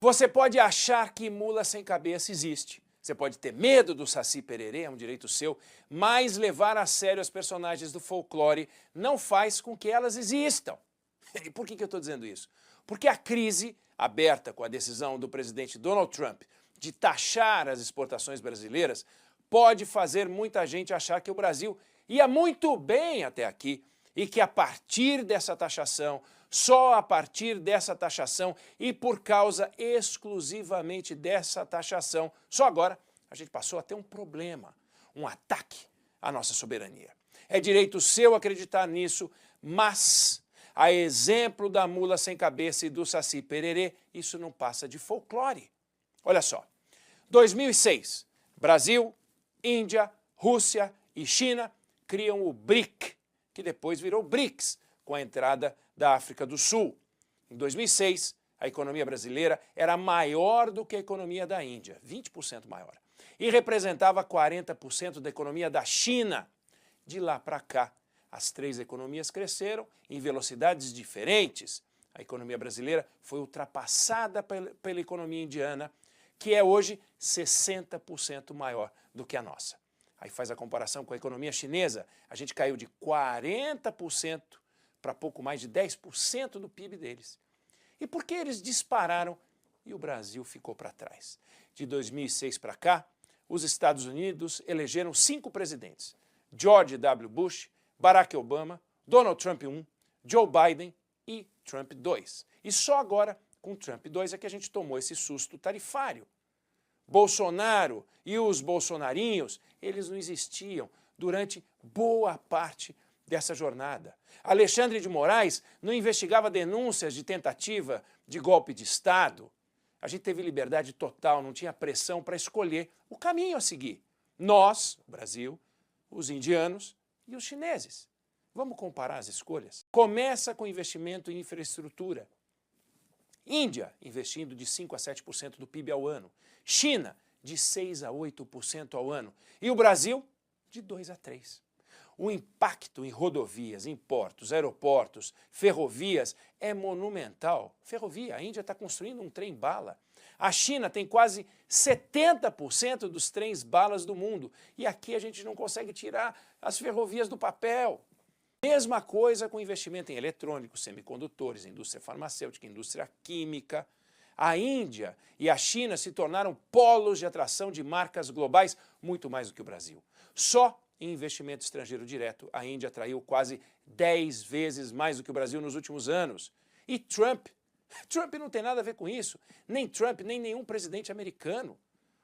Você pode achar que mula sem cabeça existe. Você pode ter medo do Saci Pererê, é um direito seu, mas levar a sério as personagens do folclore não faz com que elas existam. E por que eu estou dizendo isso? Porque a crise, aberta com a decisão do presidente Donald Trump de taxar as exportações brasileiras, pode fazer muita gente achar que o Brasil ia muito bem até aqui e que a partir dessa taxação, só a partir dessa taxação e por causa exclusivamente dessa taxação, só agora a gente passou a ter um problema, um ataque à nossa soberania. É direito seu acreditar nisso, mas, a exemplo da mula sem cabeça e do Saci Pererê, isso não passa de folclore. Olha só, 2006, Brasil, Índia, Rússia e China criam o BRIC, que depois virou BRICS, com a entrada da África do Sul. Em 2006, a economia brasileira era maior do que a economia da Índia, 20% maior, e representava 40% da economia da China. De lá para cá, as três economias cresceram em velocidades diferentes. A economia brasileira foi ultrapassada pela economia indiana, que é hoje 60% maior do que a nossa. Aí faz a comparação com a economia chinesa, a gente caiu de 40% para pouco mais de 10% do PIB deles. E por que eles dispararam e o Brasil ficou para trás? De 2006 para cá, os Estados Unidos elegeram 5 presidentes: George W. Bush, Barack Obama, Donald Trump I, Joe Biden e Trump II. E só agora, com Trump II, é que a gente tomou esse susto tarifário. Bolsonaro e os bolsonarinhos, eles não existiam durante boa parte dessa jornada. Alexandre de Moraes não investigava denúncias de tentativa de golpe de Estado. A gente teve liberdade total, não tinha pressão para escolher o caminho a seguir. Nós, o Brasil, os indianos e os chineses. Vamos comparar as escolhas? Começa com investimento em infraestrutura. Índia, investindo de 5% a 7% do PIB ao ano. China, de 6% a 8% ao ano. E o Brasil, de 2% a 3%. O impacto em rodovias, em portos, aeroportos, ferrovias é monumental. Ferrovia, a Índia está construindo um trem-bala. A China tem quase 70% dos trens-balas do mundo. E aqui a gente não consegue tirar as ferrovias do papel. Mesma coisa com investimento em eletrônicos, semicondutores, indústria farmacêutica, indústria química. A Índia e a China se tornaram polos de atração de marcas globais muito mais do que o Brasil. Só em investimento estrangeiro direto, a Índia atraiu quase 10 vezes mais do que o Brasil nos últimos anos. E Trump não tem nada a ver com isso. Nem Trump, nem nenhum presidente americano.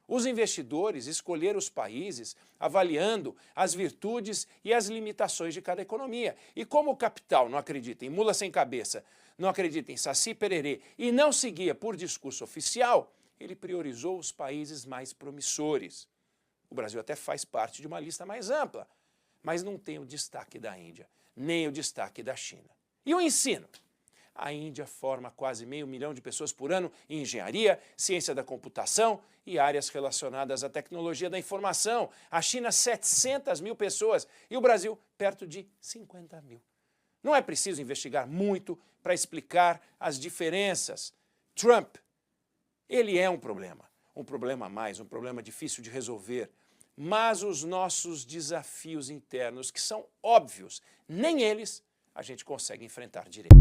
Os investidores escolheram os países avaliando as virtudes e as limitações de cada economia. E como o capital não acredita em mula sem cabeça, não acredita em Saci Pererê e não seguia por discurso oficial, ele priorizou os países mais promissores. O Brasil até faz parte de uma lista mais ampla, mas não tem o destaque da Índia, nem o destaque da China. E o ensino? A Índia forma quase 500 mil de pessoas por ano em engenharia, ciência da computação e áreas relacionadas à tecnologia da informação. A China, 700 mil pessoas e o Brasil, perto de 50 mil. Não é preciso investigar muito para explicar as diferenças. Trump, ele é um problema a mais, um problema difícil de resolver. Mas os nossos desafios internos, que são óbvios, nem eles a gente consegue enfrentar direito.